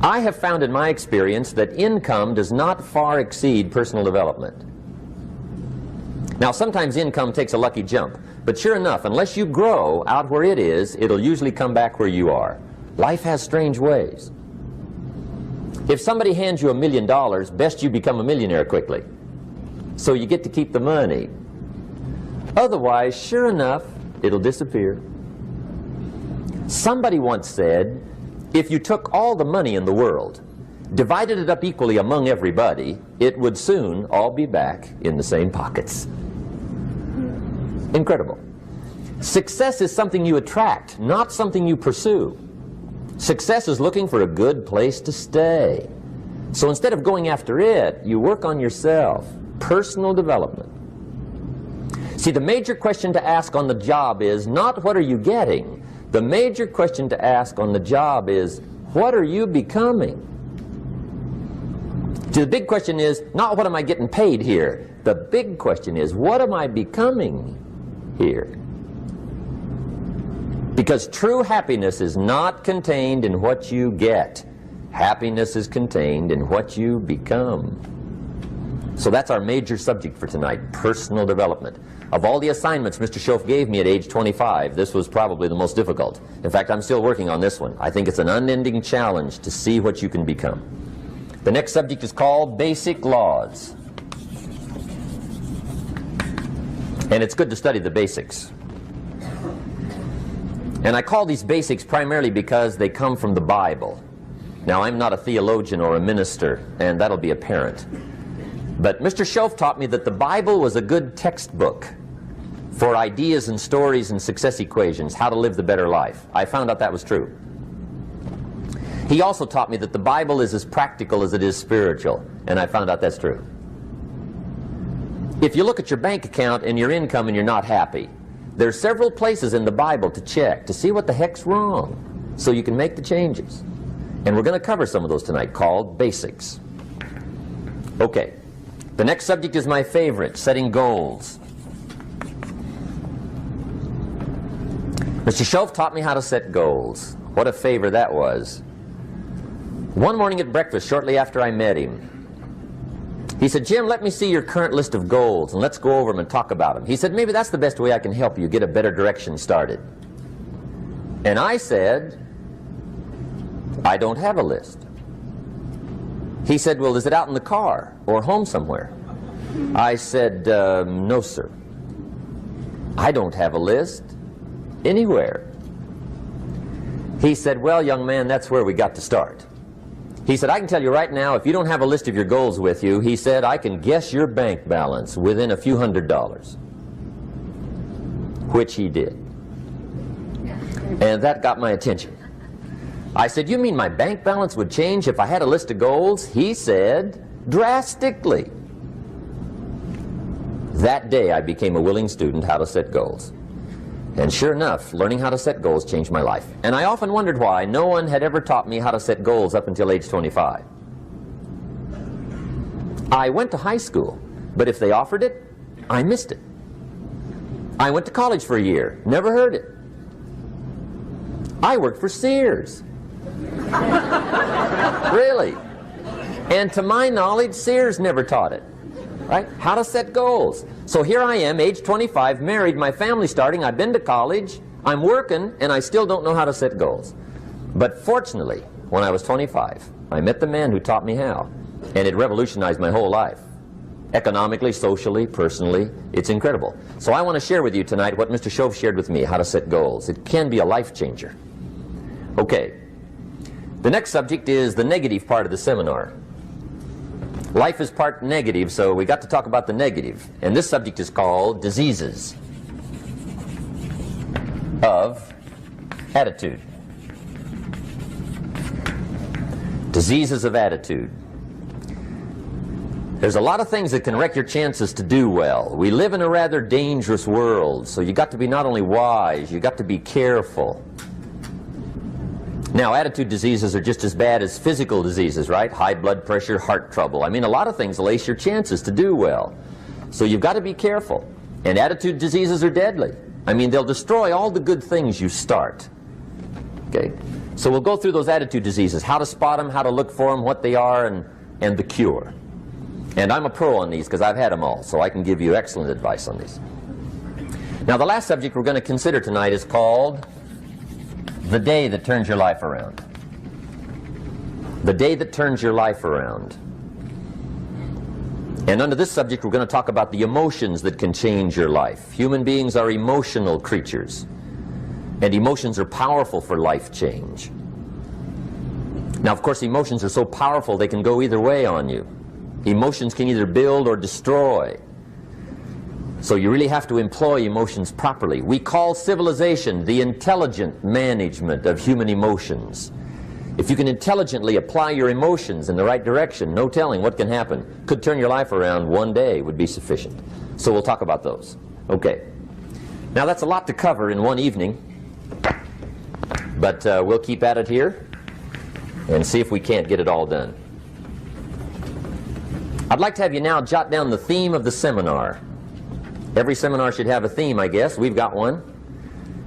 I have found in my experience that income does not far exceed personal development. Now, sometimes income takes a lucky jump, but sure enough, unless you grow out where it is, it'll usually come back where you are. Life has strange ways. If somebody hands you $1 million, best you become a millionaire quickly, so you get to keep the money. Otherwise, sure enough, it'll disappear. Somebody once said, if you took all the money in the world, divided it up equally among everybody, it would soon all be back in the same pockets. Incredible. Success is something you attract, not something you pursue. Success is looking for a good place to stay. So instead of going after it, you work on yourself. Personal development. See, the major question to ask on the job is not what are you getting. The major question to ask on the job is what are you becoming? See, the big question is not what am I getting paid here. The big question is what am I becoming here? Because true happiness is not contained in what you get. Happiness is contained in what you become. So that's our major subject for tonight, personal development. Of all the assignments Mr. Schoaf gave me at age 25, this was probably the most difficult. In fact, I'm still working on this one. I think it's an unending challenge to see what you can become. The next subject is called basic laws. And it's good to study the basics. And I call these basics primarily because they come from the Bible. Now, I'm not a theologian or a minister, and that'll be apparent. But Mr. Schoaf taught me that the Bible was a good textbook for ideas and stories and success equations, how to live the better life. I found out that was true. He also taught me that the Bible is as practical as it is spiritual, and I found out that's true. If you look at your bank account and your income and you're not happy, there are several places in the Bible to check to see what the heck's wrong so you can make the changes. And we're going to cover some of those tonight, called basics. Okay, the next subject is my favorite, setting goals. Mr. Schoaf taught me how to set goals. What a favor that was. One morning at breakfast, shortly after I met him, he said, Jim, let me see your current list of goals and let's go over them and talk about them. He said, maybe that's the best way I can help you get a better direction started. And I said, I don't have a list. He said, well, is it out in the car or home somewhere? I said, no, sir. I don't have a list anywhere. He said, well, young man, that's where we got to start. He said, I can tell you right now, if you don't have a list of your goals with you, he said, I can guess your bank balance within a few $100s. Which he did. And that got my attention. I said, you mean my bank balance would change if I had a list of goals? He said, drastically. That day I became a willing student how to set goals. And sure enough, learning how to set goals changed my life. And I often wondered why no one had ever taught me how to set goals up until age 25. I went to high school, but if they offered it, I missed it. I went to college for a year, never heard it. I worked for Sears. Really. And to my knowledge, Sears never taught it. Right? How to set goals. So here I am, age 25, married, my family's starting, I've been to college, I'm working, and I still don't know how to set goals. But fortunately, when I was 25, I met the man who taught me how, and it revolutionized my whole life. Economically, socially, personally, it's incredible. So I want to share with you tonight what Mr. Schoaf shared with me, how to set goals. It can be a life changer. Okay, the next subject is the negative part of the seminar. Life is part negative, so we got to talk about the negative. And this subject is called diseases of attitude. Diseases of attitude. There's a lot of things that can wreck your chances to do well. We live in a rather dangerous world, so you got to be not only wise, you got to be careful. Now, attitude diseases are just as bad as physical diseases, right? High blood pressure, heart trouble. I mean, a lot of things lace your chances to do well. So you've got to be careful. And attitude diseases are deadly. I mean, they'll destroy all the good things you start. Okay? So we'll go through those attitude diseases, how to spot them, how to look for them, what they are, and the cure. And I'm a pro on these because I've had them all, so I can give you excellent advice on these. Now the last subject we're going to consider tonight is called the day that turns your life around. The day that turns your life around. And under this subject we're going to talk about the emotions that can change your life. Human beings are emotional creatures, and emotions are powerful for life change. Now of course emotions are so powerful they can go either way on you. Emotions can either build or destroy. So you really have to employ emotions properly. We call civilization the intelligent management of human emotions. If you can intelligently apply your emotions in the right direction, no telling what can happen. Could turn your life around one day would be sufficient. So we'll talk about those. Okay. Now that's a lot to cover in one evening, but we'll keep at it here and see if we can't get it all done. I'd like to have you now jot down the theme of the seminar. Every seminar should have a theme, I guess. We've got one.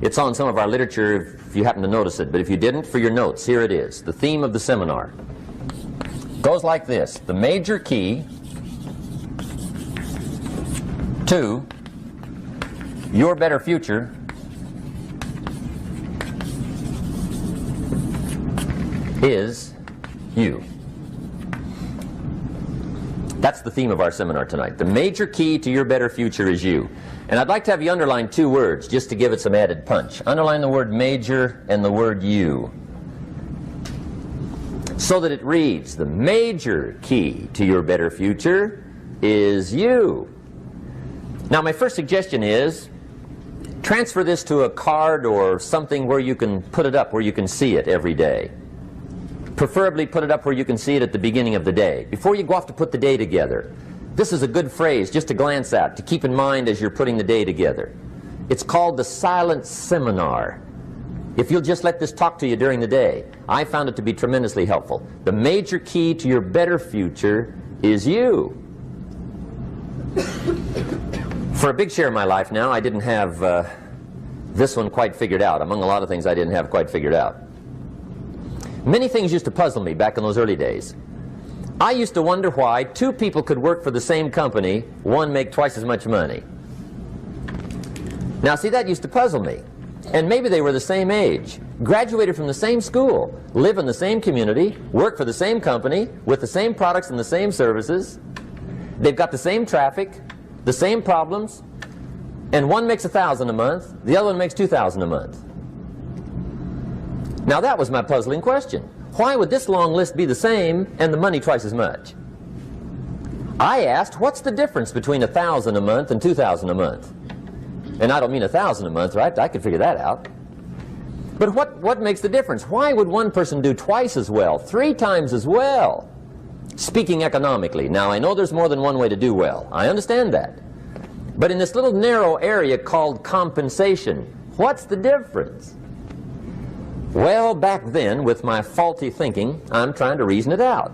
It's on some of our literature if you happen to notice it, but if you didn't, for your notes, here it is. The theme of the seminar goes like this: the major key to your better future is you. That's the theme of our seminar tonight. The major key to your better future is you. And I'd like to have you underline two words just to give it some added punch. Underline the word major and the word you, so that it reads, the major key to your better future is you. Now my first suggestion is transfer this to a card or something where you can put it up, where you can see it every day. Preferably put it up where you can see it at the beginning of the day, before you go off to put the day together. This is a good phrase just to glance at, to keep in mind as you're putting the day together. It's called the silent seminar. If you'll just let this talk to you during the day, I found it to be tremendously helpful. The major key to your better future is you. For a big share of my life now, I didn't have this one quite figured out. Among a lot of things I didn't have quite figured out. Many things used to puzzle me back in those early days. I used to wonder why two people could work for the same company, one make twice as much money. Now see, that used to puzzle me. And maybe they were the same age, graduated from the same school, live in the same community, work for the same company, with the same products and the same services. They've got the same traffic, the same problems, and one makes $1,000 a month, the other one makes $2,000 a month. Now that was my puzzling question. Why would this long list be the same and the money twice as much? I asked, what's the difference between $1,000 a month and $2,000 a month? And I don't mean $1,000 a month, right? I could figure that out. But what makes the difference? Why would one person do twice as well, 3 times as well? Speaking economically. Now I know there's more than one way to do well. I understand that. But in this little narrow area called compensation, what's the difference? Well, back then, with my faulty thinking, I'm trying to reason it out.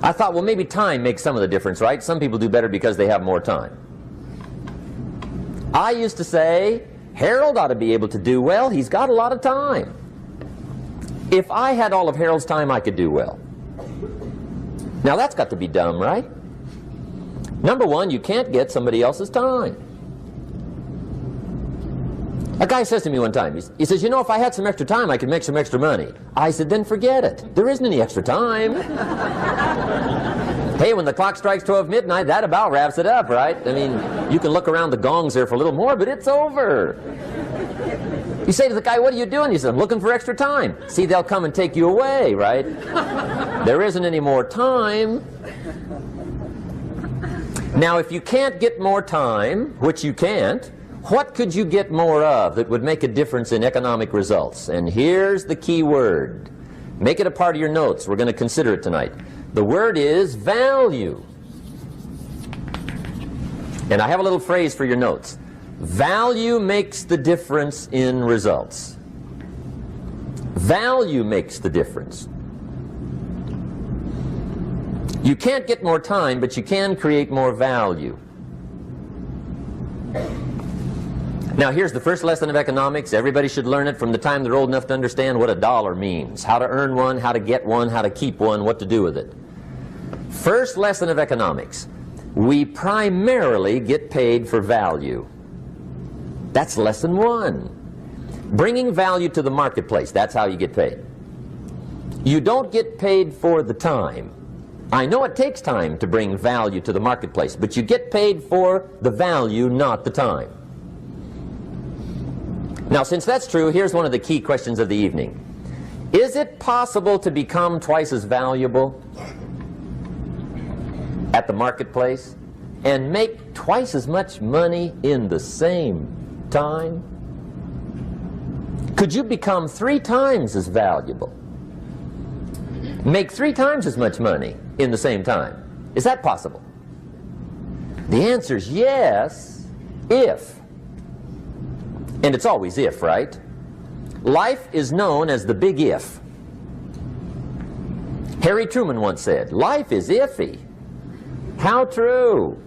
I thought, well, maybe time makes some of the difference, right? Some people do better because they have more time. I used to say, Harold ought to be able to do well. He's got a lot of time. If I had all of Harold's time, I could do well. Now, that's got to be dumb, right? Number one, you can't get somebody else's time. A guy says to me one time, he says, you know, if I had some extra time, I could make some extra money. I said, then forget it. There isn't any extra time. Hey, when the clock strikes 12 midnight, that about wraps it up, right? I mean, you can look around the gongs there for a little more, but it's over. You say to the guy, what are you doing? He says, I'm looking for extra time. See, they'll come and take you away, right? There isn't any more time. Now, if you can't get more time, which you can't, what could you get more of that would make a difference in economic results? And here's the key word. Make it a part of your notes. We're going to consider it tonight. The word is value. And I have a little phrase for your notes. Value makes the difference in results. Value makes the difference. You can't get more time, but you can create more value. Now here's the first lesson of economics. Everybody should learn it from the time they're old enough to understand what a dollar means, how to earn one, how to get one, how to keep one, what to do with it. First lesson of economics. We primarily get paid for value. That's lesson one. Bringing value to the marketplace, that's how you get paid. You don't get paid for the time. I know it takes time to bring value to the marketplace, but you get paid for the value, not the time. Now, since that's true, here's one of the key questions of the evening. Is it possible to become twice as valuable at the marketplace and make twice as much money in the same time? Could you become 3 times as valuable? Make 3 times as much money in the same time? Is that possible? The answer is yes, if. And it's always if, right? Life is known as the big if. Harry Truman once said, life is iffy. How true.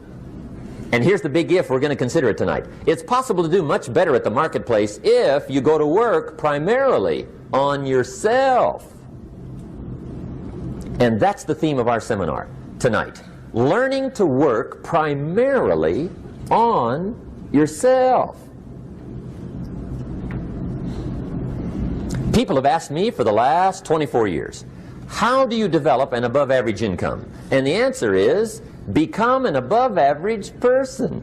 And here's the big if, we're going to consider it tonight. It's possible to do much better at the marketplace if you go to work primarily on yourself. And that's the theme of our seminar tonight. Learning to work primarily on yourself. People have asked me for the last 24 years, how do you develop an above-average income? And the answer is, become an above-average person.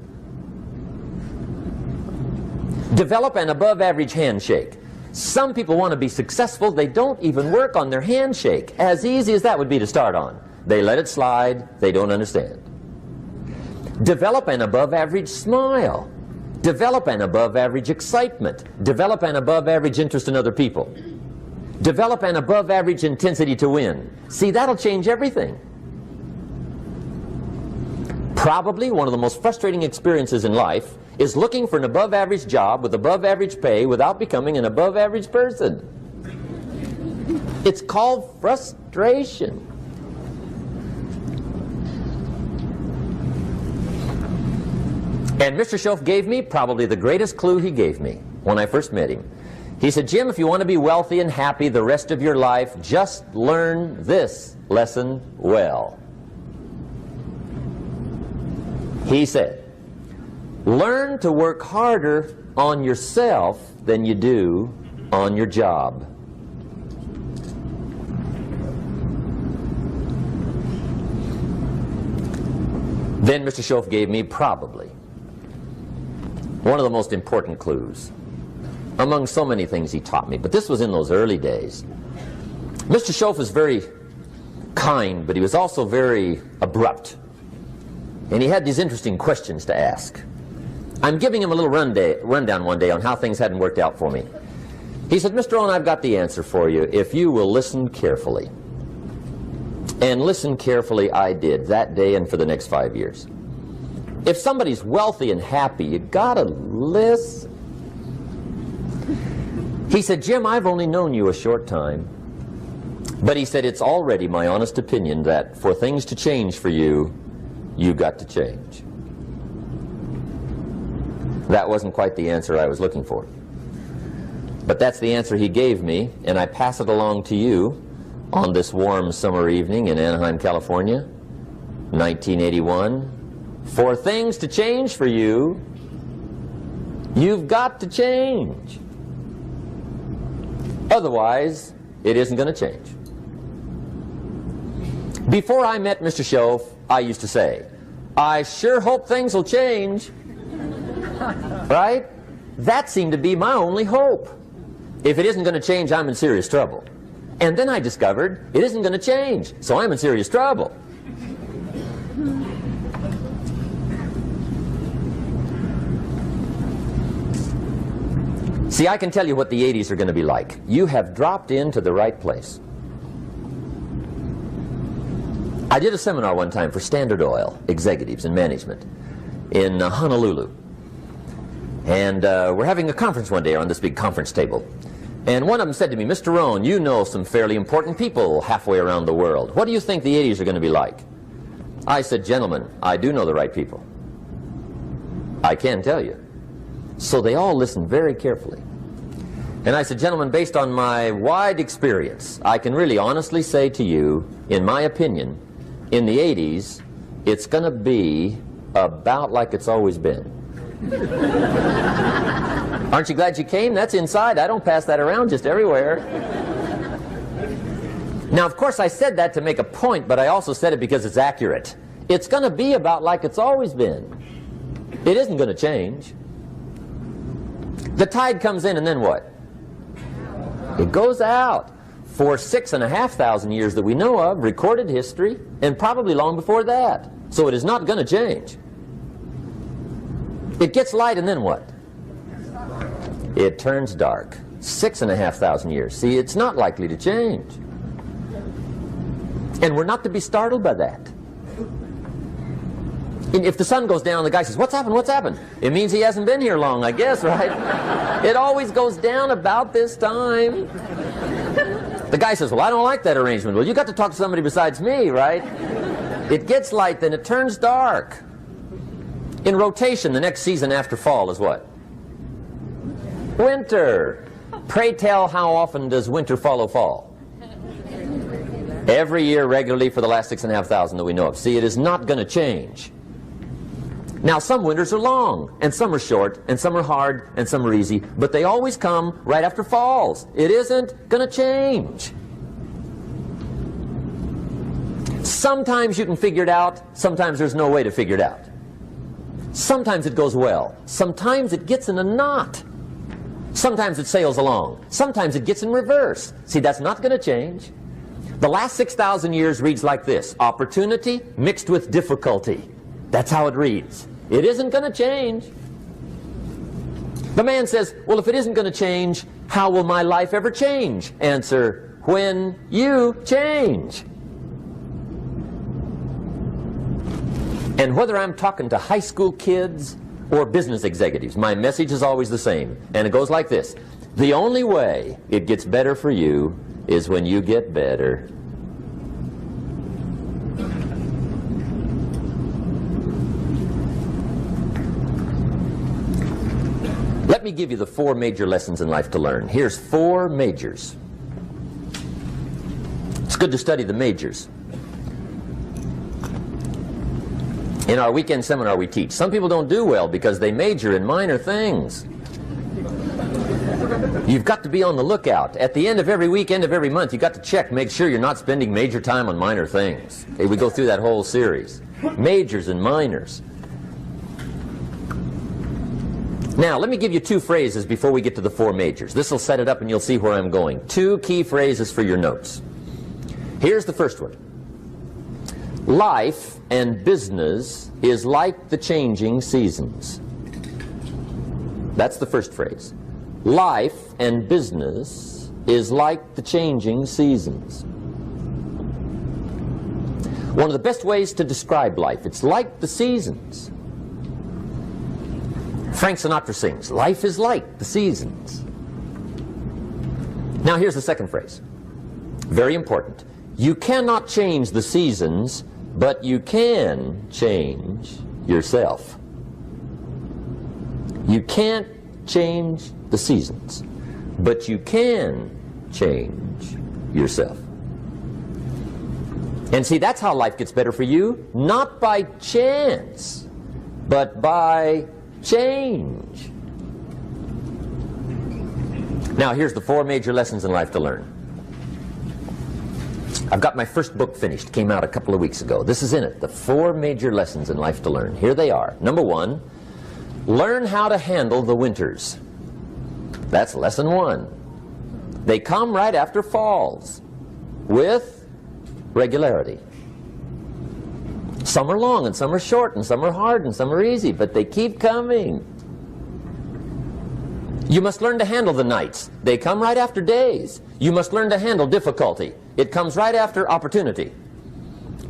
Develop an above-average handshake. Some people want to be successful, they don't even work on their handshake. As easy as that would be to start on. They let it slide, they don't understand. Develop an above-average smile. Develop an above-average excitement. Develop an above-average interest in other people. Develop an above-average intensity to win. See, that'll change everything. Probably one of the most frustrating experiences in life is looking for an above-average job with above-average pay without becoming an above-average person. It's called frustration. And Mr. Schoaf gave me probably the greatest clue he gave me when I first met him. He said, Jim, if you want to be wealthy and happy the rest of your life, just learn this lesson well. He said, learn to work harder on yourself than you do on your job. Then Mr. Schoaf gave me probably one of the most important clues among so many things he taught me, but this was in those early days. Mr. Schoaf was very kind, but he was also very abrupt. And he had these interesting questions to ask. I'm giving him a little rundown one day on how things hadn't worked out for me. He said, Mr. Rohn, I've got the answer for you if you will listen carefully. And listen carefully I did that day and for the next 5 years. If somebody's wealthy and happy, you gotta listen. He said, Jim, I've only known you a short time. But he said, it's already my honest opinion that for things to change for you, you've got to change. That wasn't quite the answer I was looking for. But that's the answer he gave me, and I pass it along to you on this warm summer evening in Anaheim, California, 1981. For things to change for you, you've got to change. Otherwise, it isn't going to change. Before I met Mr. Schoaf, I used to say, I sure hope things will change. Right? That seemed to be my only hope. If it isn't going to change, I'm in serious trouble. And then I discovered it isn't going to change, so I'm in serious trouble. See, I can tell you what the 80s are going to be like. You have dropped into the right place. I did a seminar one time for Standard Oil executives and management in Honolulu. And we're having a conference one day on this big conference table. And one of them said to me, Mr. Rohn, you know some fairly important people halfway around the world. What do you think the 80s are going to be like? I said, gentlemen, I do know the right people. I can tell you. So they all listened very carefully. And I said, gentlemen, based on my wide experience, I can really honestly say to you, in my opinion, in the 80s, it's going to be about like it's always been. Aren't you glad you came? That's inside. I don't pass that around just everywhere. Now, of course, I said that to make a point, but I also said it because it's accurate. It's going to be about like it's always been. It isn't going to change. The tide comes in, and then what? It goes out. For 6,500 years that we know of, recorded history, and probably long before that. So it is not going to change. It gets light, and then what? It turns dark. 6,500 years. See, it's not likely to change. And we're not to be startled by that. And if the sun goes down, the guy says, what's happened, what's happened? It means he hasn't been here long, I guess, right? It always goes down about this time. The guy says, well, I don't like that arrangement. Well, you got to talk to somebody besides me, right? It gets light, then it turns dark. In rotation, the next season after fall is what? Winter. Pray tell, how often does winter follow fall? Every year regularly for the last 6,500 that we know of. See, it is not going to change. Now, some winters are long, and some are short, and some are hard, and some are easy, but they always come right after falls. It isn't going to change. Sometimes you can figure it out, sometimes there's no way to figure it out. Sometimes it goes well, sometimes it gets in a knot. Sometimes it sails along, sometimes it gets in reverse. See, that's not going to change. The last 6,000 years reads like this: opportunity mixed with difficulty. That's how it reads. It isn't going to change. The man says, well, if it isn't going to change, how will my life ever change? Answer, when you change. And whether I'm talking to high school kids or business executives, my message is always the same. And it goes like this: the only way it gets better for you is when you get better. Let me give you the 4 major lessons in life to learn. Here's 4 majors. It's good to study the majors. In our weekend seminar we teach. Some people don't do well because they major in minor things. You've got to be on the lookout. At the end of every week, end of every month, you've got to check, make sure you're not spending major time on minor things. Okay, we go through that whole series. Majors and minors. Now, let me give you 2 phrases before we get to the 4 majors. This will set it up and you'll see where I'm going. 2 key phrases for your notes. Here's the first one. Life and business is like the changing seasons. That's the first phrase. Life and business is like the changing seasons. One of the best ways to describe life, it's like the seasons. Frank Sinatra sings, life is like the seasons. Now here's the second phrase. Very important. You cannot change the seasons, but you can change yourself. You can't change the seasons, but you can change yourself. And see, that's how life gets better for you, not by chance, but by change. Now here's the 4 major lessons in life to learn. I've got my first book finished, came out a couple of weeks ago. This is in it, the 4 major lessons in life to learn. Here they are. Number 1, learn how to handle the winters. That's lesson 1. They come right after falls, with regularity. Some are long, and some are short, and some are hard, and some are easy, but they keep coming. You must learn to handle the nights. They come right after days. You must learn to handle difficulty. It comes right after opportunity.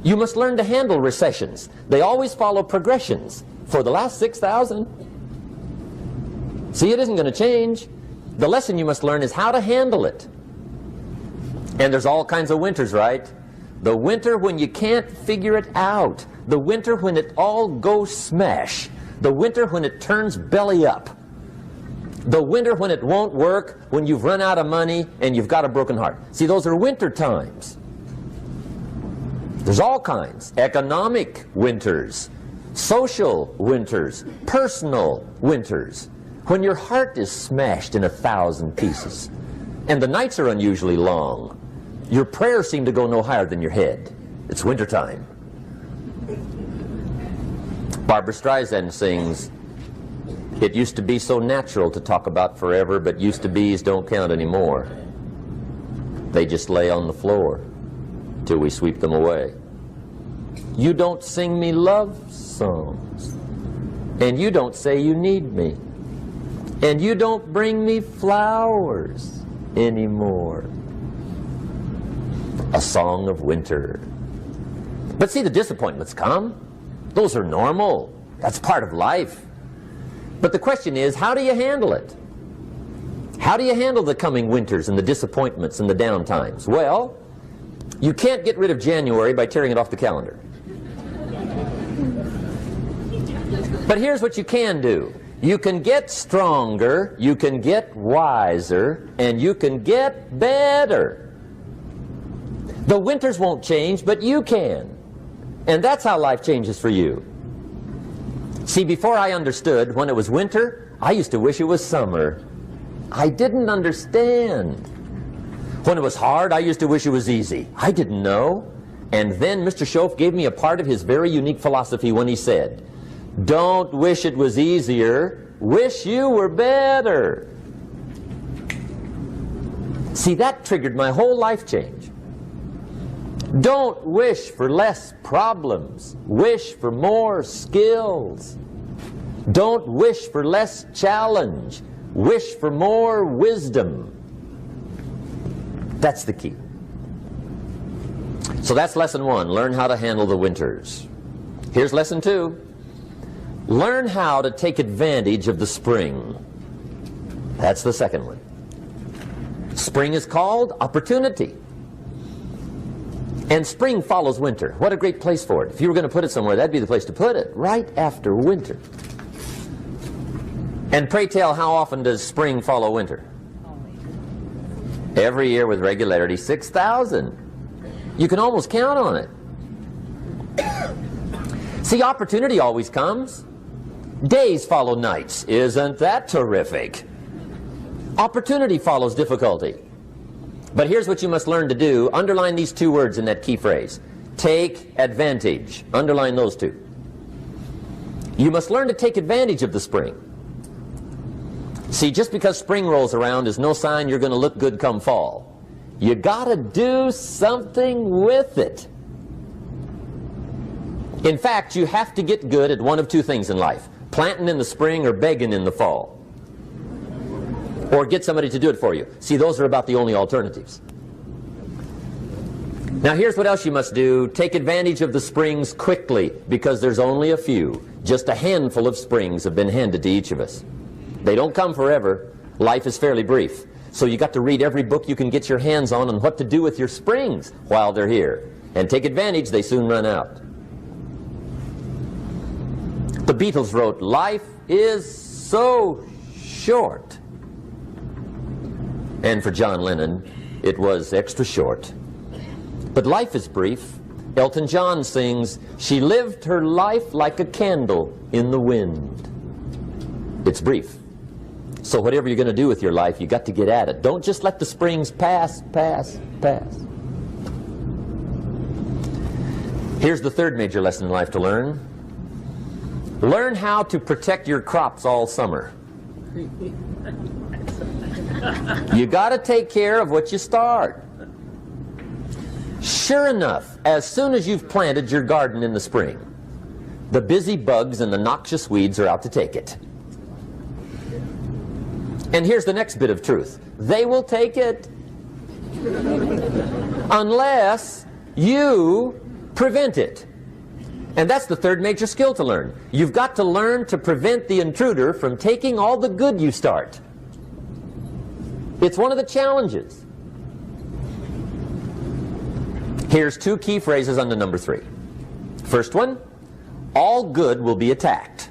You must learn to handle recessions. They always follow progressions. For the last 6,000. See, it isn't going to change. The lesson you must learn is how to handle it. And there's all kinds of winters, right? The winter when you can't figure it out. The winter when it all goes smash. The winter when it turns belly up. The winter when it won't work, when you've run out of money and you've got a broken heart. See, those are winter times. There's all kinds. Economic winters, social winters, personal winters. When your heart is smashed in 1,000 pieces and the nights are unusually long, your prayers seem to go no higher than your head. It's wintertime. Barbra Streisand sings, "It used to be so natural to talk about forever, but used to be's don't count anymore. They just lay on the floor till we sweep them away. You don't sing me love songs, and you don't say you need me, and you don't bring me flowers anymore." A song of winter. But see, the disappointments come. Those are normal. That's part of life. But the question is, how do you handle it? How do you handle the coming winters and the disappointments and the down times? Well, you can't get rid of January by tearing it off the calendar. But here's what you can do. You can get stronger, you can get wiser, and you can get better. The winters won't change, but you can. And that's how life changes for you. See, before I understood, when it was winter, I used to wish it was summer. I didn't understand. When it was hard, I used to wish it was easy. I didn't know. And then Mr. Schoaf gave me a part of his very unique philosophy when he said, "Don't wish it was easier, wish you were better." See, that triggered my whole life change. Don't wish for less problems, wish for more skills. Don't wish for less challenge, wish for more wisdom. That's the key. So that's lesson 1, learn how to handle the winters. Here's lesson 2, learn how to take advantage of the spring. That's the second one. Spring is called opportunity. And spring follows winter. What a great place for it. If you were going to put it somewhere, that'd be the place to put it, right after winter. And pray tell, how often does spring follow winter? Every year with regularity, 6,000. You can almost count on it. See, opportunity always comes. Days follow nights. Isn't that terrific? Opportunity follows difficulty. But here's what you must learn to do. Underline these 2 words in that key phrase. Take advantage. Underline those 2. You must learn to take advantage of the spring. See, just because spring rolls around is no sign you're going to look good come fall. You got to do something with it. In fact, you have to get good at one of 2 things in life. Planting in the spring or begging in the fall. Or get somebody to do it for you. See, those are about the only alternatives. Now here's what else you must do. Take advantage of the springs quickly, because there's only a few. Just a handful of springs have been handed to each of us. They don't come forever. Life is fairly brief. So you got to read every book you can get your hands on what to do with your springs while they're here. And take advantage, they soon run out. The Beatles wrote, "Life is so short." And for John Lennon, it was extra short. But life is brief. Elton John sings, "She lived her life like a candle in the wind." It's brief. So whatever you're going to do with your life, you got to get at it. Don't just let the springs pass. Here's the 3rd major lesson in life to learn. Learn how to protect your crops all summer. You got to take care of what you start. Sure enough, as soon as you've planted your garden in the spring, the busy bugs and the noxious weeds are out to take it. And here's the next bit of truth. They will take it unless you prevent it. And that's the 3rd major skill to learn. You've got to learn to prevent the intruder from taking all the good you start. It's one of the challenges. Here's 2 key phrases under number 3. First one, all good will be attacked.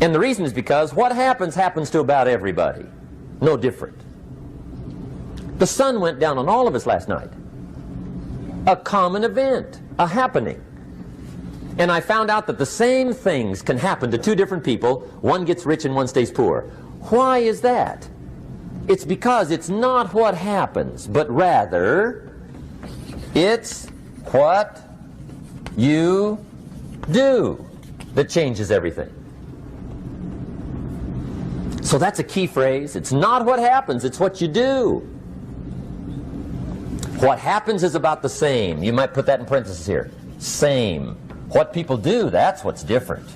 And the reason is because what happens happens to about everybody. No different. The sun went down on all of us last night. A common event, a happening. And I found out that the same things can happen to two different people. One gets rich and one stays poor. Why is that? It's because it's not what happens, but rather it's what you do that changes everything. So that's a key phrase. It's not what happens, it's what you do. What happens is about the same. You might put that in parentheses here. Same. What people do, that's what's different.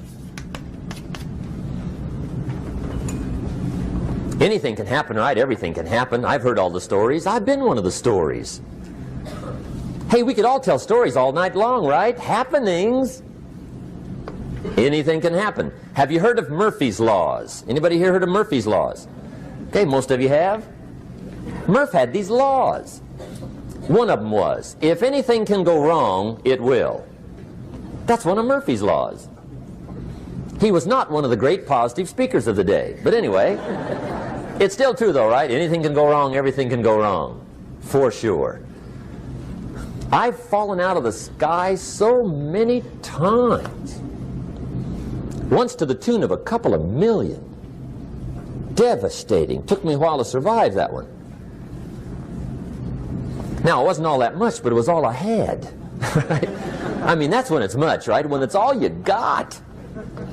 Anything can happen, right? Everything can happen. I've heard all the stories. I've been one of the stories. Hey, we could all tell stories all night long, right? Happenings. Anything can happen. Have you heard of Murphy's Laws? Anybody here heard of Murphy's Laws? Okay, most of you have. Murph had these laws. One of them was, if anything can go wrong, it will. That's one of Murphy's Laws. He was not one of the great positive speakers of the day. But anyway, it's still true though, right? Anything can go wrong, everything can go wrong. For sure. I've fallen out of the sky so many times. Once to the tune of a couple of million. Devastating. Took me a while to survive that one. Now, it wasn't all that much, but it was all I had. Right? I mean, that's when it's much, right? When it's all you got.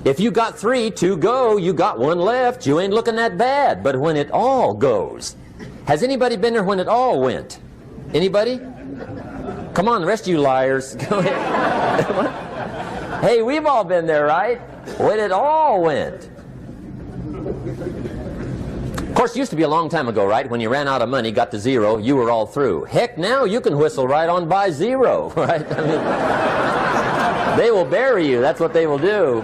If you got 3, 2 go, you got 1 left, you ain't looking that bad. But when it all goes, has anybody been there when it all went? Anybody? Come on, the rest of you liars. Go ahead. Hey, we've all been there, right? When it all went. Of course, it used to be a long time ago, right? When you ran out of money, got to 0, you were all through. Heck, now you can whistle right on by 0, right? I mean, they will bury you. That's what they will do.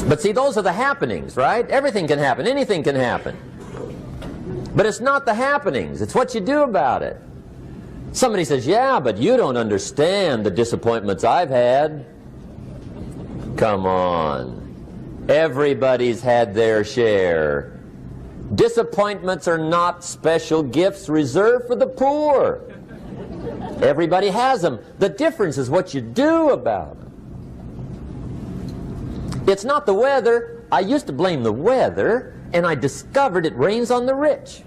But see, those are the happenings, right? Everything can happen. Anything can happen. But it's not the happenings. It's what you do about it. Somebody says, yeah, but you don't understand the disappointments I've had. Come on. Everybody's had their share. Disappointments are not special gifts reserved for the poor. Everybody has them. The difference is what you do about them. It's not the weather. I used to blame the weather, and I discovered it rains on the rich.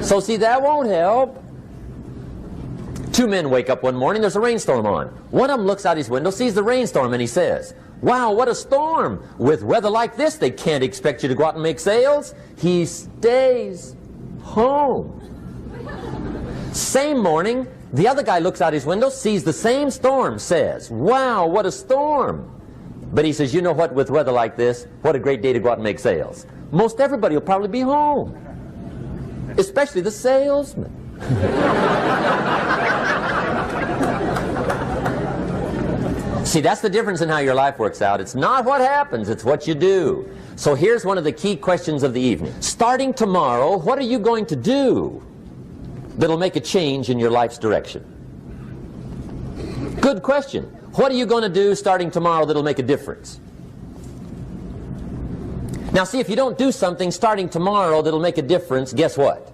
So see, that won't help. 2 men wake up one morning, there's a rainstorm on. One of them looks out his window, sees the rainstorm, and he says, wow, what a storm. With weather like this, they can't expect you to go out and make sales. He stays home. Same morning, the other guy looks out his window, sees the same storm, says, wow, what a storm. But he says, you know what, with weather like this, what a great day to go out and make sales. Most everybody will probably be home. Especially the salesman. See, that's the difference in how your life works out. It's not what happens, it's what you do. So here's one of the key questions of the evening. Starting tomorrow, what are you going to do that'll make a change in your life's direction? Good question. What are you going to do starting tomorrow that'll make a difference? Now see, if you don't do something starting tomorrow that'll make a difference, guess what?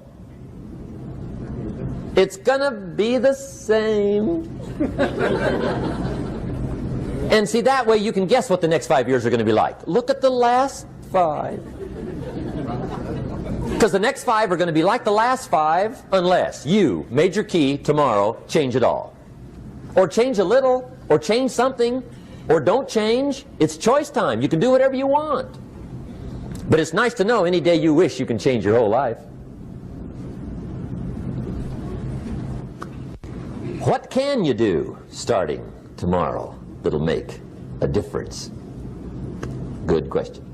It's gonna be the same. And see, that way you can guess what the next 5 years are going to be like. Look at the last 5. Because the next 5 are going to be like the last 5 unless you, major key, tomorrow, change it all. Or change a little, or change something, or don't change. It's choice time. You can do whatever you want. But it's nice to know any day you wish you can change your whole life. What can you do starting tomorrow that'll make a difference? Good question.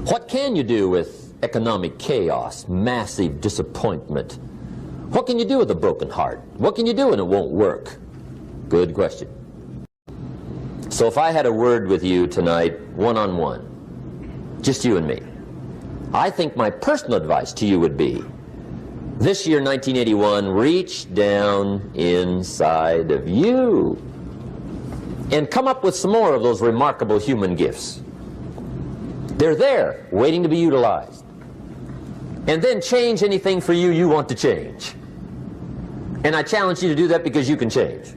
What can you do with economic chaos, massive disappointment? What can you do with a broken heart? What can you do when it won't work? Good question. So if I had a word with you tonight, one-on-one, just you and me, I think my personal advice to you would be, This year, 1981, reach down inside of you and come up with some more of those remarkable human gifts. They're there, waiting to be utilized. And then change anything for you you want to change. And I challenge you to do that because you can change.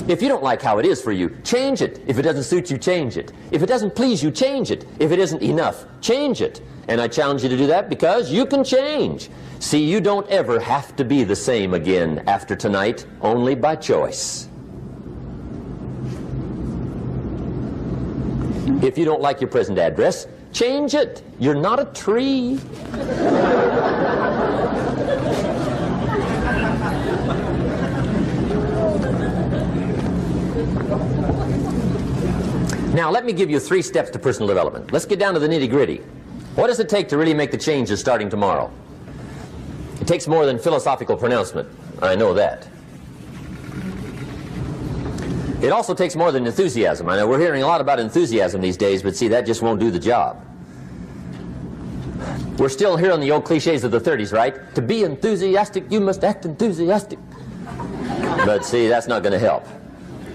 If you don't like how it is for you, change it. If it doesn't suit you, change it. If it doesn't please you, change it. If it isn't enough, change it. And I challenge you to do that because you can change. See, you don't ever have to be the same again after tonight, only by choice. If you don't like your present address, change it. You're not a tree. Now, let me give you 3 steps to personal development. Let's get down to the nitty-gritty. What does it take to really make the changes starting tomorrow? It takes more than philosophical pronouncement. I know that. It also takes more than enthusiasm. I know we're hearing a lot about enthusiasm these days, but see, that just won't do the job. We're still hearing the old cliches of the 30s, right? To be enthusiastic, you must act enthusiastic. But see, that's not going to help.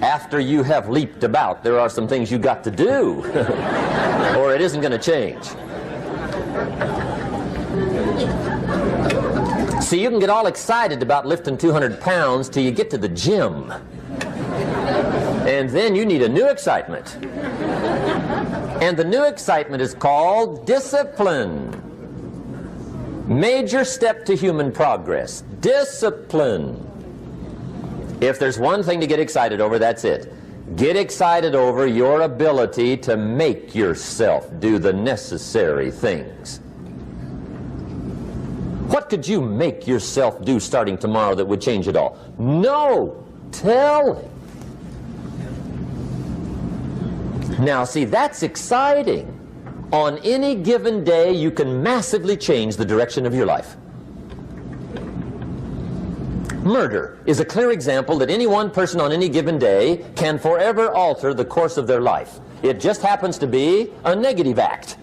After you have leaped about, there are some things you got to do, or it isn't going to change. See, you can get all excited about lifting 200 pounds till you get to the gym. And then you need a new excitement. And the new excitement is called discipline. Major step to human progress. Discipline. If there's one thing to get excited over, that's it. Get excited over your ability to make yourself do the necessary things. What could you make yourself do starting tomorrow that would change it all? No! Tell him. Now, see, that's exciting. On any given day, you can massively change the direction of your life. Murder is a clear example that any one person on any given day can forever alter the course of their life. It just happens to be a negative act.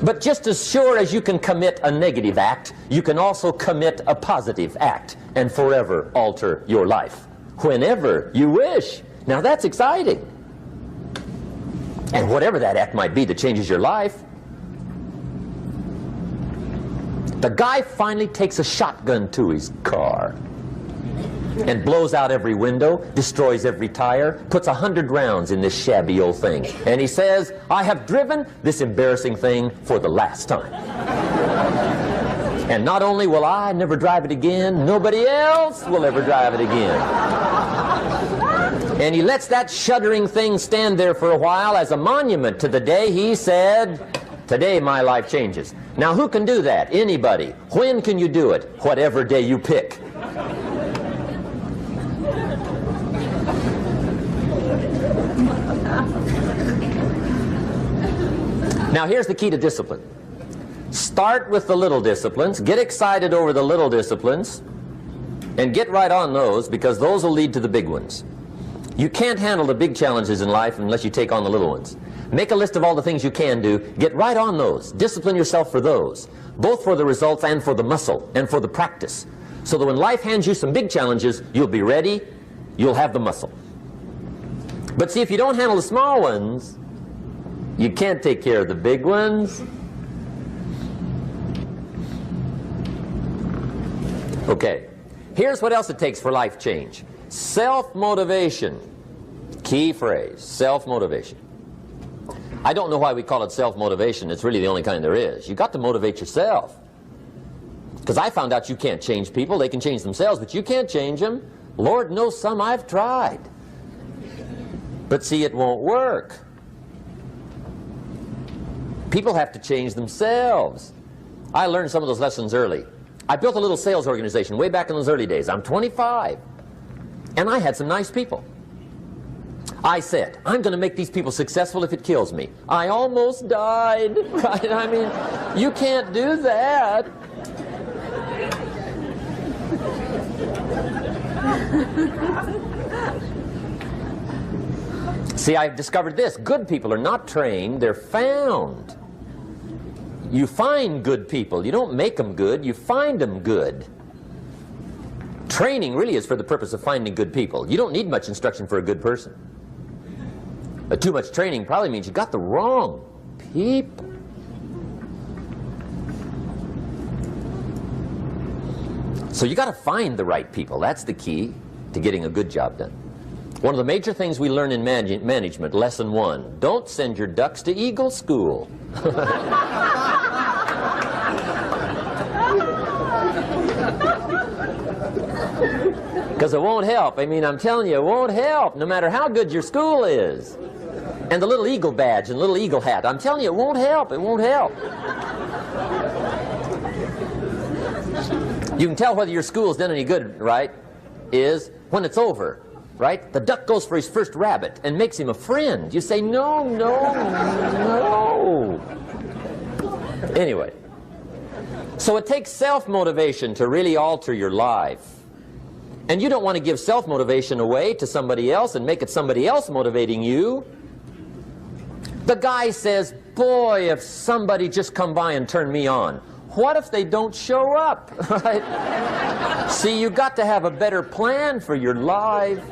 But just as sure as you can commit a negative act, you can also commit a positive act and forever alter your life whenever you wish. Now that's exciting. And whatever that act might be that changes your life. The guy finally takes a shotgun to his car and blows out every window, destroys every tire, puts 100 rounds in this shabby old thing. And he says, I have driven this embarrassing thing for the last time. And not only will I never drive it again, nobody else will ever drive it again. And he lets that shuddering thing stand there for a while as a monument to the day he said, today my life changes. Now who can do that? Anybody. When can you do it? Whatever day you pick. Now here's the key to discipline. Start with the little disciplines, get excited over the little disciplines, and get right on those because those will lead to the big ones. You can't handle the big challenges in life unless you take on the little ones. Make a list of all the things you can do, get right on those, discipline yourself for those, both for the results and for the muscle and for the practice, so that when life hands you some big challenges, you'll be ready, you'll have the muscle. But see, if you don't handle the small ones, you can't take care of the big ones. Okay, here's what else it takes for life change. Self-motivation. Key phrase, self-motivation. I don't know why we call it self-motivation. It's really the only kind there is. You've got to motivate yourself. Because I found out you can't change people. They can change themselves, but you can't change them. Lord knows some I've tried. But see, it won't work. People have to change themselves. I learned some of those lessons early. I built a little sales organization way back in those early days. I'm 25. And I had some nice people. I said, I'm going to make these people successful if it kills me. I almost died, right? I mean, you can't do that. See, I've discovered this. Good people are not trained, they're found. You find good people. You don't make them good, you find them good. Training really is for the purpose of finding good people. You don't need much instruction for a good person. But too much training probably means you got the wrong people. So you got to find the right people. That's the key to getting a good job done. One of the major things we learn in management, lesson 1, don't send your ducks to Eagle School. Because it won't help. I mean, I'm telling you, it won't help, no matter how good your school is. And the little eagle badge and little eagle hat, I'm telling you, it won't help. It won't help. You can tell whether your school's done any good, right, is when it's over, right? The duck goes for his first rabbit and makes him a friend. You say, no, no, no. Anyway, so it takes self-motivation to really alter your life. And you don't want to give self-motivation away to somebody else and make it somebody else motivating you. The guy says, boy, if somebody just come by and turn me on. What if they don't show up? Right? See, you got to have a better plan for your life.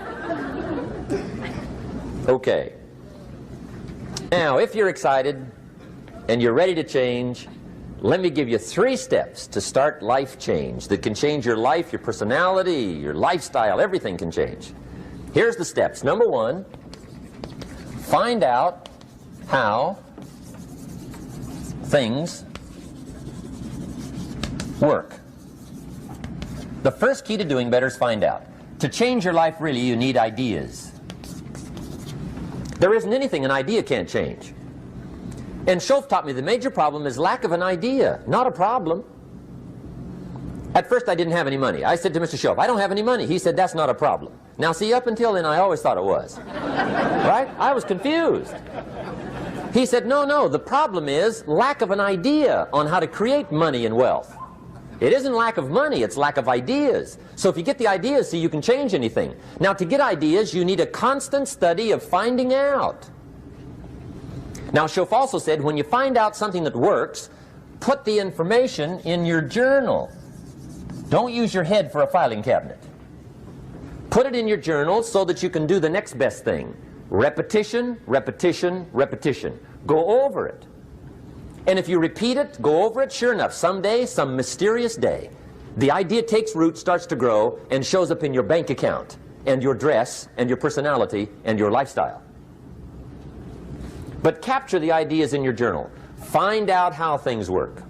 Okay. Now, if you're excited and you're ready to change, let me give you 3 steps to start life change that can change your life, your personality, your lifestyle, everything can change. Here's the steps. Number 1, find out how things work. The first key to doing better is find out. To change your life, really, you need ideas. There isn't anything an idea can't change. And Schoaf taught me the major problem is lack of an idea, not a problem. At first I didn't have any money. I said to Mr. Schoaf, I don't have any money. He said, that's not a problem. Now see, up until then I always thought it was. Right? I was confused. He said, no, no, the problem is lack of an idea on how to create money and wealth. It isn't lack of money, it's lack of ideas. So if you get the ideas, see, you can change anything. Now to get ideas, you need a constant study of finding out. Now Schoaf also said, when you find out something that works, put the information in your journal. Don't use your head for a filing cabinet. Put it in your journal so that you can do the next best thing. Repetition, repetition, repetition. Go over it. And if you repeat it, go over it, sure enough, someday, some mysterious day, the idea takes root, starts to grow, and shows up in your bank account, and your dress, and your personality, and your lifestyle. But capture the ideas in your journal. Find out how things work.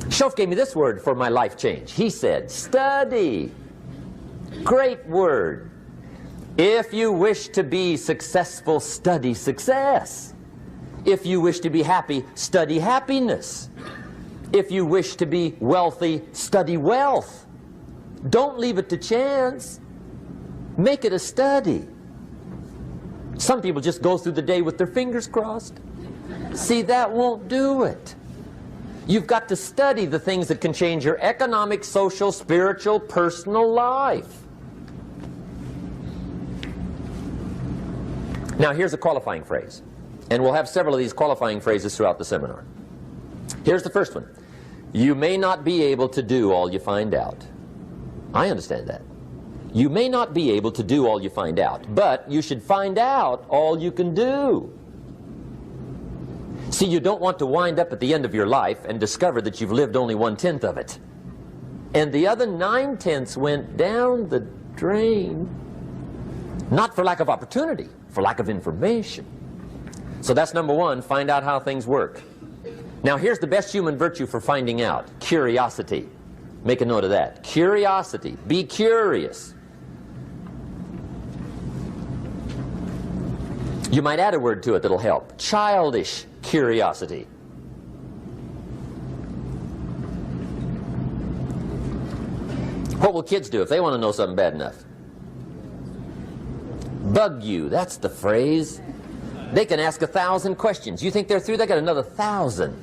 Schoaf gave me this word for my life change. He said, study. Great word. If you wish to be successful, study success. If you wish to be happy, study happiness. If you wish to be wealthy, study wealth. Don't leave it to chance. Make it a study. Some people just go through the day with their fingers crossed. See, that won't do it. You've got to study the things that can change your economic, social, spiritual, personal life. Now here's a qualifying phrase. And we'll have several of these qualifying phrases throughout the seminar. Here's the first one. You may not be able to do all you find out. I understand that. You may not be able to do all you find out, but you should find out all you can do. See, you don't want to wind up at the end of your life and discover that you've lived only 1/10 of it. And the other 9/10 went down the drain. Not for lack of opportunity, for lack of information. So that's number 1, find out how things work. Now here's the best human virtue for finding out, curiosity. Make a note of that. Curiosity. Be curious. You might add a word to it that'll help. Childish curiosity. What will kids do if they want to know something bad enough? Bug you. That's the phrase. They can ask 1,000 questions. You think they're through? They got another 1,000.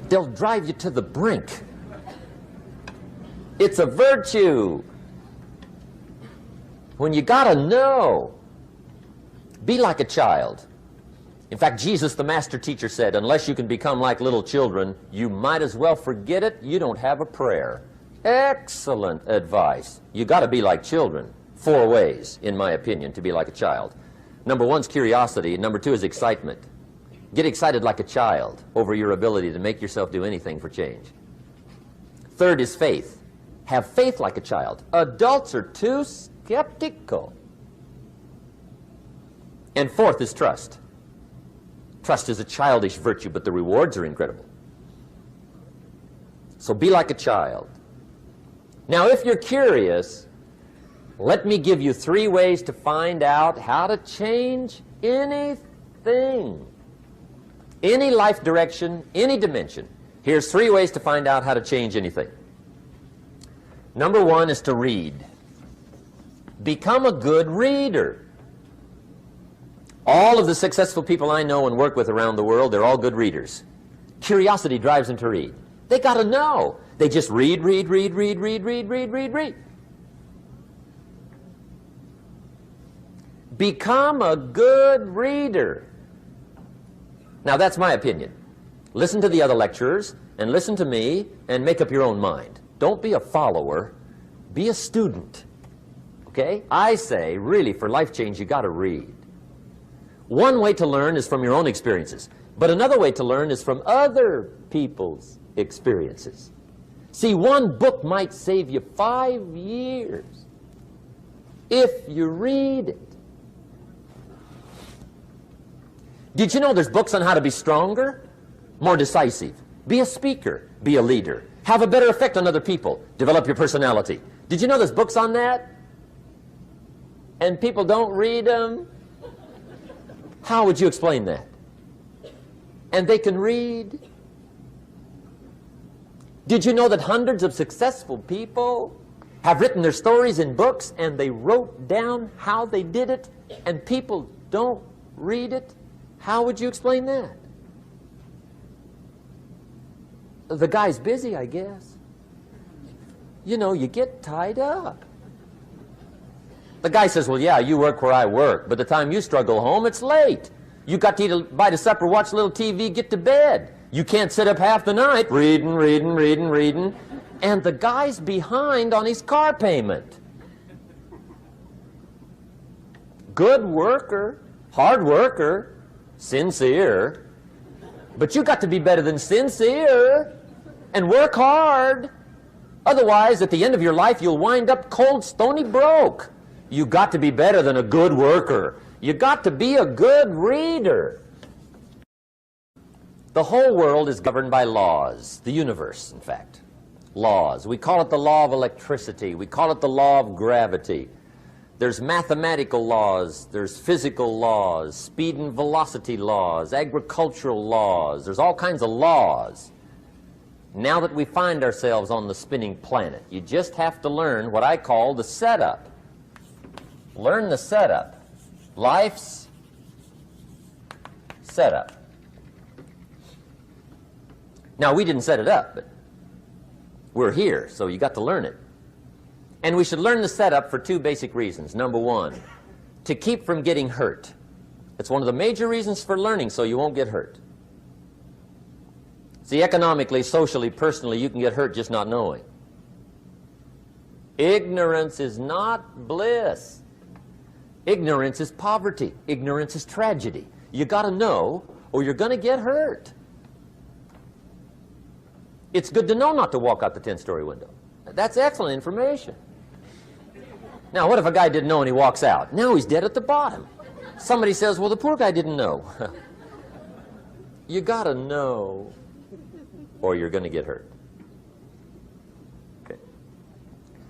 They'll drive you to the brink. It's a virtue. When you gotta know, be like a child. In fact, Jesus, the master teacher, said, unless you can become like little children, you might as well forget it. You don't have a prayer. Excellent advice. You got to be like children. 4 ways, in my opinion, to be like a child. Number 1 is curiosity. Number 2 is excitement. Get excited like a child over your ability to make yourself do anything for change. 3rd is faith. Have faith like a child. Adults are too skeptical. And 4th is trust. Trust is a childish virtue, but the rewards are incredible. So be like a child. Now, if you're curious, let me give you 3 ways to find out how to change anything. Any life direction, any dimension. Here's 3 ways to find out how to change anything. Number 1 is to read. Become a good reader. All of the successful people I know and work with around the world, they're all good readers. Curiosity drives them to read. They got to know. They just read. Become a good reader. Now, that's my opinion. Listen to the other lecturers and listen to me and make up your own mind. Don't be a follower. Be a student. Okay? I say, really, for life change, you got to read. One way to learn is from your own experiences, but another way to learn is from other people's experiences. See, one book might save you 5 years if you read it. Did you know there's books on how to be stronger, more decisive, be a speaker, be a leader, have a better effect on other people, develop your personality? Did you know there's books on that? And people don't read them? How would you explain that? And they can read? Did you know that hundreds of successful people have written their stories in books and they wrote down how they did it and people don't read it? How would you explain that? The guy's busy, I guess. You know, you get tied up. The guy says, well, yeah, you work where I work, but the time you struggle home, it's late. You got to eat a bite of supper, watch a little TV, get to bed. You can't sit up half the night reading. And the guy's behind on his car payment. Good worker, hard worker, sincere. But you got to be better than sincere and work hard. Otherwise, at the end of your life, you'll wind up cold, stony broke. You got to be better than a good worker. You got to be a good reader. The whole world is governed by laws. The universe, in fact. Laws. We call it the law of electricity. We call it the law of gravity. There's mathematical laws. There's physical laws, speed and velocity laws, agricultural laws. There's all kinds of laws. Now that we find ourselves on the spinning planet, you just have to learn what I call the setup. Learn the setup. Life's setup. Now, we didn't set it up, but we're here, so you got to learn it. And we should learn the setup for 2 basic reasons. Number 1, to keep from getting hurt. It's one of the major reasons for learning, so you won't get hurt. See, economically, socially, personally, you can get hurt just not knowing. Ignorance is not bliss. Ignorance is poverty. Ignorance is tragedy. You got to know, or you're going to get hurt. It's good to know not to walk out the 10-story window. That's excellent information. Now, what if a guy didn't know and he walks out? Now he's dead at the bottom. Somebody says, well, the poor guy didn't know. You got to know, or you're going to get hurt. Okay.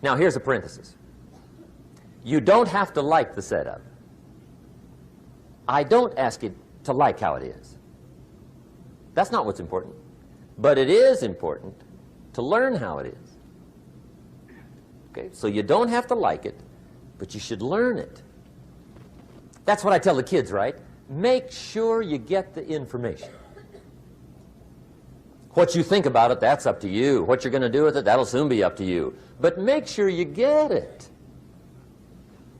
Now, here's a parenthesis. You don't have to like the setup. I don't ask you to like how it is. That's not what's important. But it is important to learn how it is. Okay? So you don't have to like it, but you should learn it. That's what I tell the kids, right? Make sure you get the information. What you think about it, that's up to you. What you're going to do with it, that'll soon be up to you. But make sure you get it.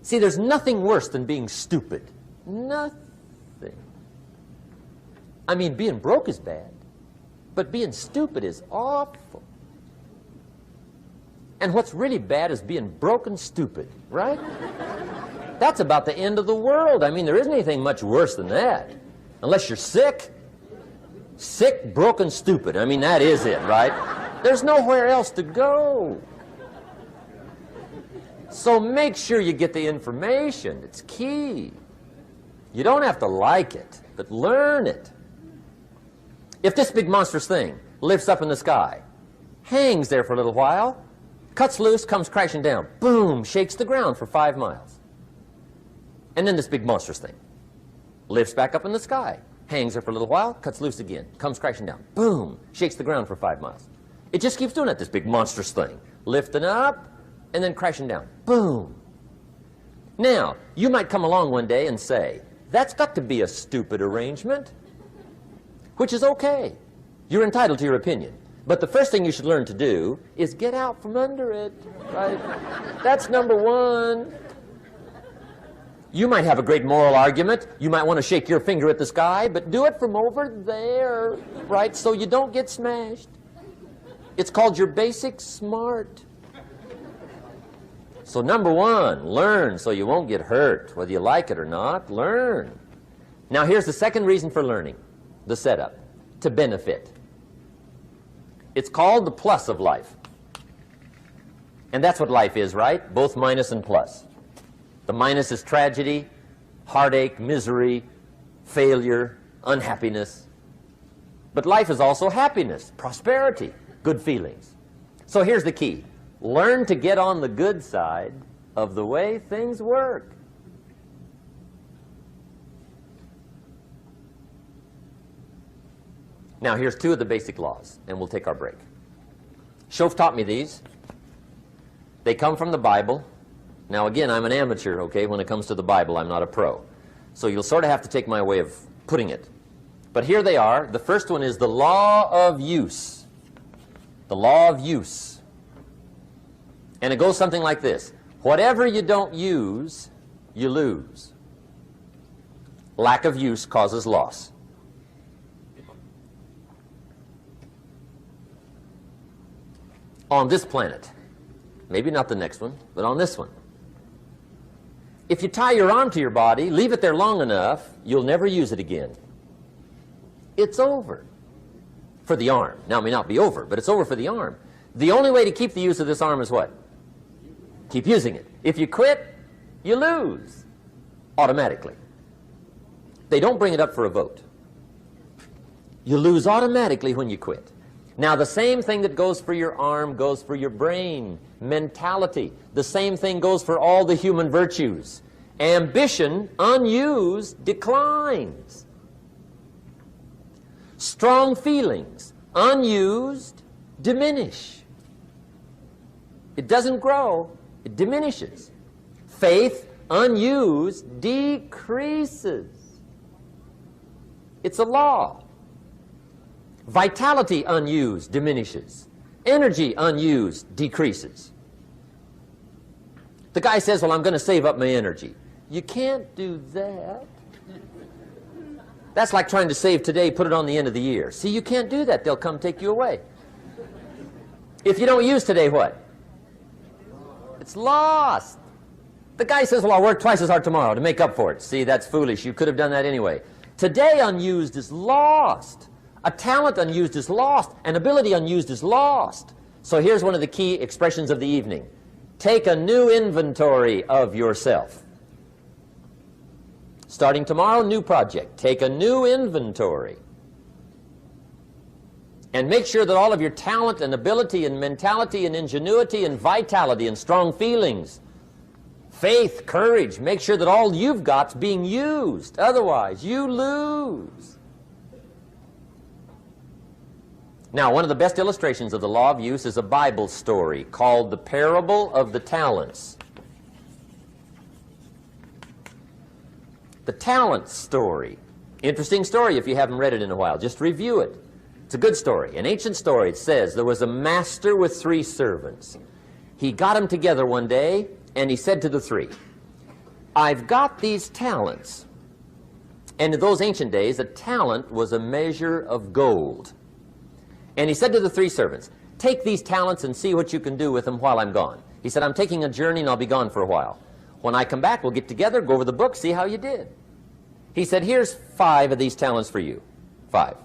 See, there's nothing worse than being stupid. Nothing. I mean, being broke is bad, but being stupid is awful. And what's really bad is being broke and stupid, right? That's about the end of the world. I mean, there isn't anything much worse than that. Unless you're sick. Sick, broken, stupid. I mean, that is it, right? There's nowhere else to go. So make sure you get the information. It's key. You don't have to like it, but learn it. If this big monstrous thing lifts up in the sky, hangs there for a little while, cuts loose, comes crashing down, boom, shakes the ground for 5 miles. And then this big monstrous thing lifts back up in the sky, hangs there for a little while, cuts loose again, comes crashing down, boom, shakes the ground for 5 miles. It just keeps doing it, this big monstrous thing, lifting up and then crashing down, boom. Now, you might come along one day and say, that's got to be a stupid arrangement, which is okay. You're entitled to your opinion. But the first thing you should learn to do is get out from under it, right? That's number one. You might have a great moral argument. You might want to shake your finger at the sky, but do it from over there, right, so you don't get smashed. It's called your basic smart. So number one, learn so you won't get hurt. Whether you like it or not, learn. Now here's the second reason for learning, the setup, to benefit. It's called the plus of life. And that's what life is, right? Both minus and plus. The minus is tragedy, heartache, misery, failure, unhappiness. But life is also happiness, prosperity, good feelings. So here's the key. Learn to get on the good side of the way things work. Now here's 2 of the basic laws, and we'll take our break. Shof taught me these. They come from the Bible. Now again, I'm an amateur, okay, when it comes to the Bible. I'm not a pro. So you'll sort of have to take my way of putting it. But here they are. The first one is the law of use. The law of use. And it goes something like this. Whatever you don't use, you lose. Lack of use causes loss. On this planet, maybe not the next one, but on this one, if you tie your arm to your body, leave it there long enough, you'll never use it again. It's over for the arm. Now, it may not be over, but it's over for the arm. The only way to keep the use of this arm is what? Keep using it. If you quit, you lose automatically. They don't bring it up for a vote. You lose automatically when you quit. Now, the same thing that goes for your arm goes for your brain, mentality. The same thing goes for all the human virtues. Ambition, unused, declines. Strong feelings, unused, diminish. It doesn't grow, it diminishes. Faith, unused, decreases. It's a law. Vitality unused diminishes. Energy unused decreases. The guy says, well, I'm going to save up my energy. You can't do that. That's like trying to save today, put it on the end of the year. See, you can't do that. They'll come take you away. If you don't use today, what? It's lost. The guy says, well, I'll work twice as hard tomorrow to make up for it. See, that's foolish. You could have done that anyway. Today unused is lost. A talent unused is lost. An ability unused is lost. So here's one of the key expressions of the evening. Take a new inventory of yourself. Starting tomorrow, new project. Take a new inventory. And make sure that all of your talent and ability and mentality and ingenuity and vitality and strong feelings, faith, courage, make sure that all you've got's being used. Otherwise, you lose. Now, one of the best illustrations of the law of use is a Bible story called the Parable of the Talents. The talent story. Interesting story if you haven't read it in a while. Just review it. It's a good story. An ancient story. It says there was a master with 3 servants. He got them together one day and he said to the 3, I've got these talents. And in those ancient days, a talent was a measure of gold. And he said to the 3 servants, take these talents and see what you can do with them while I'm gone. He said, I'm taking a journey and I'll be gone for a while. When I come back, we'll get together, go over the book, see how you did. He said, here's 5 of these talents for you. 5.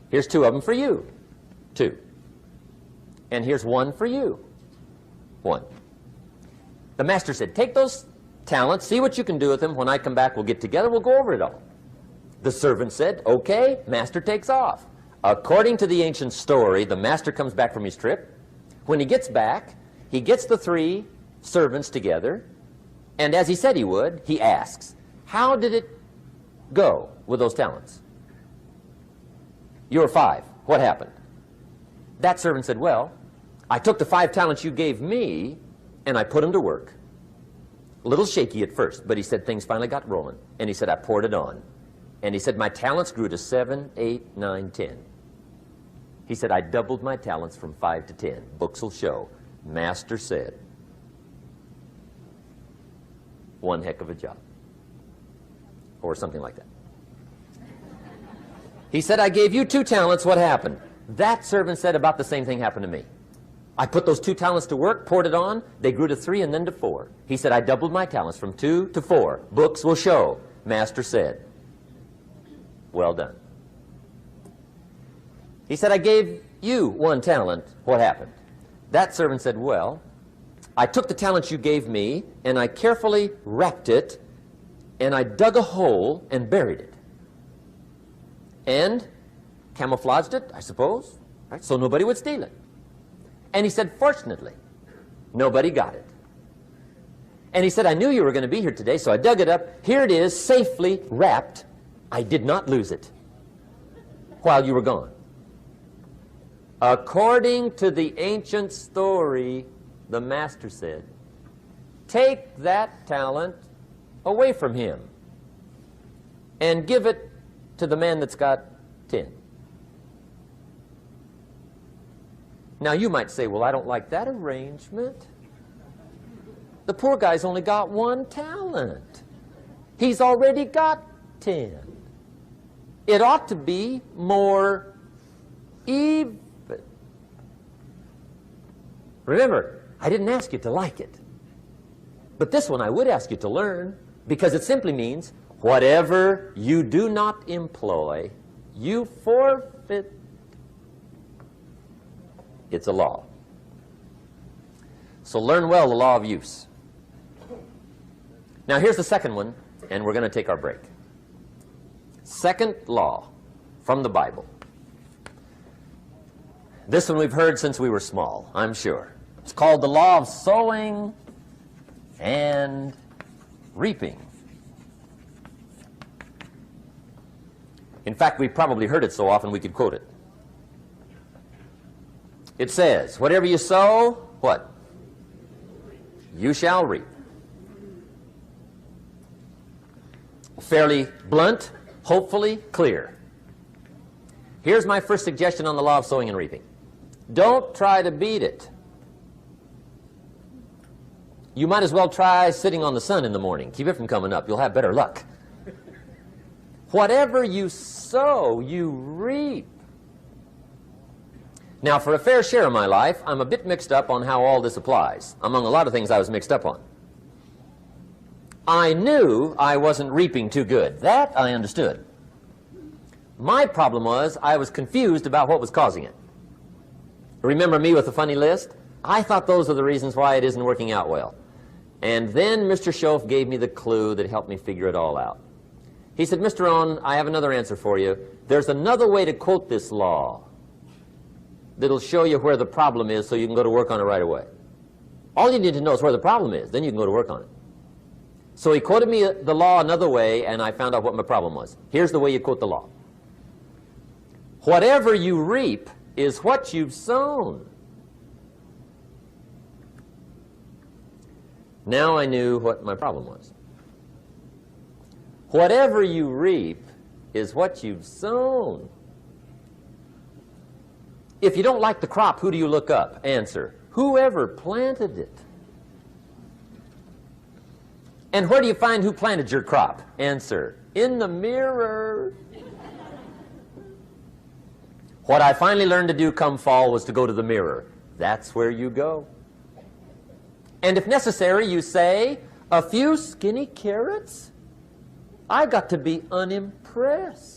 Here's 2 of them for you. 2. And here's 1 for you. 1. The master said, take those talents, see what you can do with them. When I come back, we'll get together, we'll go over it all. The servant said, okay, master takes off. According to the ancient story, the master comes back from his trip. When he gets back, he gets the 3 servants together, and as he said he would, he asks, how did it go with those talents? You were 5. What happened? That servant said, well, I took the 5 talents you gave me, and I put them to work. A little shaky at first, but he said things finally got rolling. And he said, I poured it on. And he said, my talents grew to 7, 8, 9, 10. He said, I doubled my talents from 5 to 10. Books will show. Master said, one heck of a job. Or something like that. He said, I gave you 2 talents. What happened? That servant said about the same thing happened to me. I put those 2 talents to work, poured it on. They grew to 3 and then to 4. He said, I doubled my talents from 2 to 4. Books will show. Master said, well done. He said, I gave you 1 talent. What happened? That servant said, well, I took the talent you gave me, and I carefully wrapped it, and I dug a hole and buried it. And camouflaged it, I suppose, right, so nobody would steal it. And he said, fortunately, nobody got it. And he said, I knew you were going to be here today, so I dug it up. Here it is, safely wrapped. I did not lose it while you were gone. According to the ancient story, the master said, take that talent away from him and give it to the man that's got 10. Now you might say, well, I don't like that arrangement. The poor guy's only got 1 talent. He's already got 10. It ought to be more even. Remember, I didn't ask you to like it. But this one I would ask you to learn, because it simply means whatever you do not employ, you forfeit. It's a law. So learn well the law of use. Now here's the second one, and we're going to take our break. Second law from the Bible. This one we've heard since we were small, I'm sure. It's called the law of sowing and reaping. In fact, we've probably heard it so often we could quote it. It says, whatever you sow, what? You shall reap. Fairly blunt, hopefully clear. Here's my first suggestion on the law of sowing and reaping. Don't try to beat it. You might as well try sitting on the sun in the morning. Keep it from coming up. You'll have better luck. Whatever you sow, you reap. Now, for a fair share of my life, I'm a bit mixed up on how all this applies. Among a lot of things I was mixed up on. I knew I wasn't reaping too good. That I understood. My problem was I was confused about what was causing it. Remember me with the funny list? I thought those are the reasons why it isn't working out well. And then Mr. Schoaf gave me the clue that helped me figure it all out. He said, Mr. Rohn, I have another answer for you. There's another way to quote this law that'll show you where the problem is so you can go to work on it right away. All you need to know is where the problem is, then you can go to work on it. So he quoted me the law another way, and I found out what my problem was. Here's the way you quote the law. Whatever you reap is what you've sown. Now I knew what my problem was. Whatever you reap is what you've sown. If you don't like the crop, who do you look up? Answer, whoever planted it. And where do you find who planted your crop? Answer, in the mirror. What I finally learned to do come fall was to go to the mirror. That's where you go. And if necessary, you say, a few skinny carrots? I got to be unimpressed.